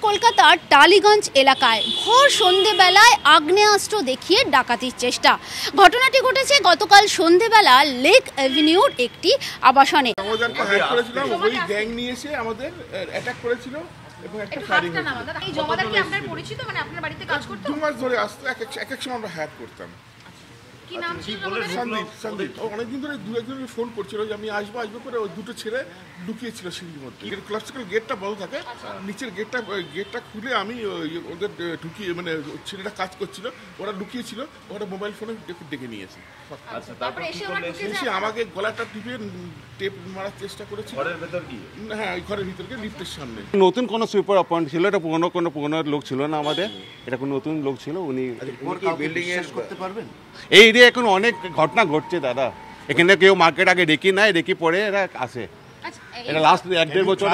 কলকাতার টালিগঞ্জ এলাকায় ভোর সন্ধেবেলায় আগ্নেয়াস্ত্র দেখিয়ে ডাকাতির চেষ্টা। ঘটনাটি ঘটেছে গতকাল সন্ধেবেলা লেক অ্যাভিনিউর একটি আবাসনে। অনেকদিন ধরে দু একজন ফোন করছিল যে আমি আসবো আসবো করে ওই দুটো ছেলে লুকিয়েছিল সিঁড়ির মধ্যে। ক্লাসিক্যাল গেটটা বন্ধ থাকে, নিচের গেটটা খুলে আমি ওদের ঢুকিয়ে মানে ছেলেটা কাজ করছিল, ওরা লুকিয়েছিল, ওরা মোবাইল ফোনে ডেকে নিয়েছে। এসে আমাকে গলাটা টিপে টেপ মারার চেষ্টা করেছিল। হ্যাঁ, ঘরের ভিতরে লিফটের সামনে। নতুন কোনো সুপার অ্যাপয়েন্ট ছিল, এটা কোনো লোক ছিল না আমাদের, এটা কোনো নতুন লোক ছিল। উনি বিল্ডিং এ করতে পারবেন? এই এরিয়া এখন অনেক ঘটনা ঘটছে দাদা, এখানে কেউ মার্কেট আগে দেখি নাই, দেখি পরে এরা আসে। এটা লাস্ট 1-1.5 বছর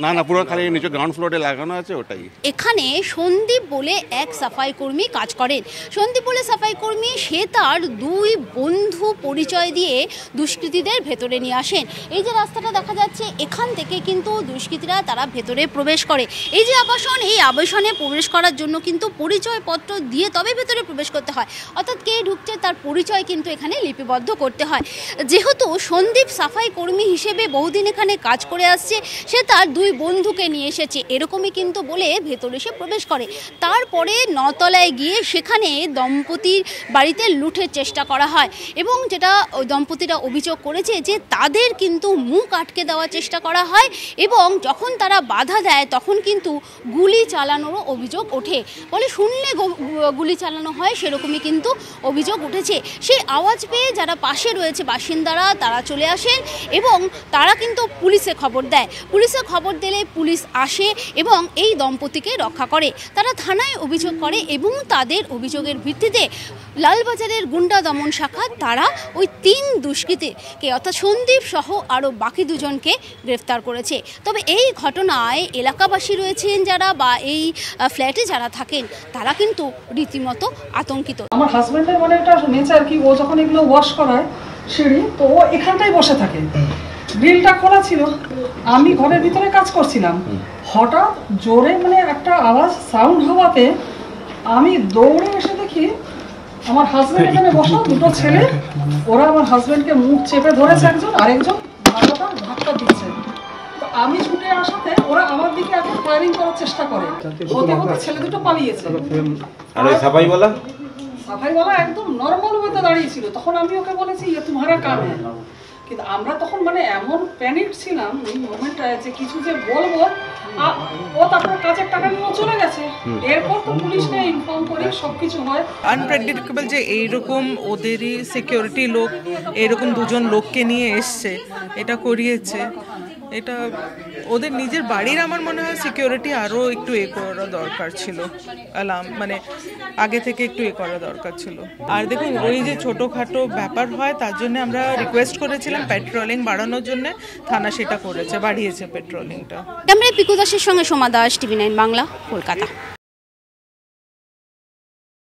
না পুরো খালি নিচে গ্রাউন্ড ফ্লোরে লাগানো আছে ওটাই। এখানে সন্দীপ বলে এক সাফাই কর্মী কাজ করেন। সন্দীপ বলে সাফাই কর্মী, সে তার দুই বন্ধু পরিচয় দিয়ে দুষ্কৃতীদের ভেতরে নিয়ে আসেন। এই যে রাস্তাটা দেখা যাচ্ছে, এখান থেকে কিন্তু দুষ্কৃতীরা তারা ভেতরে প্রবেশ করে। এই যে আবাসন, এই আবাসনে প্রবেশ করার জন্য কিন্তু পরিচয়পত্র দিয়ে তবে ভেতরে প্রবেশ করতে হয়, অর্থাৎ কে ঢুকছে তার পরিচয় কিন্তু এখানে লিপিবদ্ধ করতে হয়। যেহেতু সন্দীপ সাফাই কর্মী হিসেবে বহুদিন এখানে কাজ করে আসছে, সে তার দুই বন্ধুকে নিয়ে এসেছে এরকমই কিন্তু বলে ভেতরে সে প্রবেশ করে। তারপরে 9 তলায় গিয়ে সেখানে দম্পতির বাড়িতে লুঠের চেষ্টা করা হয় এবং যেটা ওই দম্পতিরা অভিযোগ করেছে যে তাদের কিন্তু মুখ আটকে দেওয়ার চেষ্টা করা হয় এবং যখন তারা বাধা দেয় তখন কিন্তু গুলি চালানোরও অভিযোগ ওঠে। বলে শুনলে গুলি চালানো হয়, সেরকমই কিন্তু অভিযোগ উঠেছে। সেই আওয়াজ পেয়ে যারা পাশে রয়েছে বাসিন্দারা তারা চলে আসেন এবং তারা কিন্তু পুলিশে খবর দেয়। পুলিশে খবর দিলে পুলিশ আসে এবং এই দম্পতিকে রক্ষা করে। তারা থানায় অভিযোগ করে এবং তাদের অভিযোগের ভিত্তিতে লালবাজারের গুন্ডা দমন শাখা তারা ওই 3 দুষ্কৃতীকে অর্থাৎ সন্দীপ সহ আরও বাকি 2জনকে গ্রেফতার করেছে। তবে এই ঘটনায় এলাকাবাসী রয়েছেন যারা বা এই ফ্ল্যাটে যারা থাকেন তারা কিন্তু রীতিমতো আতঙ্কিত। আমার হাজব্যান্ডের মানে একটা নেচার কি, ও যখন এগুলো ওয়াশ করায় সিঁড়ি, তো ও এখানটাই বসে থাকে। গ্রিলটা খোলা ছিল, আমি ঘরের ভিতরে কাজ করছিলাম, হঠাৎ জোরে মানে একটা আওয়াজ সাউন্ড হওয়াতে আমি দৌড়ে এসে দেখি আমার হাজব্যান্ড এখানে বসা, দুটো ছেলে, ওরা আমার হাজব্যান্ডকে মুখ চেপে ধরেছে, একজন আরেকজন মাথাটা ধাক্কা দিচ্ছে। তো আমি ছুটে আসাতে ওরা আমার দিকে আগে ফায়ারিং করার চেষ্টা করে, হতে হতে ছেলে দুটো পালিয়েছে। আর ওই সাফাইওয়ালা একদম নর্মাল ওয়েতে দাঁড়িয়ে ছিল। তখন আমি ওকে বলেছি তোমারা কাম হ্যাঁ, কিন্তু আমরা তখন মানে এমন প্যানিক ছিলাম এই মোমেন্টটায় যে কিছু যে বলবো। ও তারপর কাজের টাকা নিয়ে চলে গেছে। এরপর তো পুলিশকে ইনফর্ম করে সবকিছু হয়। আনপ্রেডিক্টেবল যে এইরকম ওদেরই সিকিউরিটি লোক এরকম 2জন লোককে নিয়ে এসছে, এটা করিয়েছে, এটা ওদের নিজের বাড়ির আমার মনে হয় সিকিউরিটি আরও একটু করা দরকার ছিল, মানে আগে থেকে একটু করা দরকার ছিল। আর দেখুন ওই যে ছোটোখাটো ব্যাপার হয় তার জন্য আমরা রিকোয়েস্ট করেছিলাম পেট্রোলিং বাড়ানোর জন্য, থানা সেটা করেছে, বাড়িয়েছে পেট্রোলিংটা। ক্যামেরায় পিকু দাসের সঙ্গে সোমা দাস, TV9 বাংলা, কলকাতা।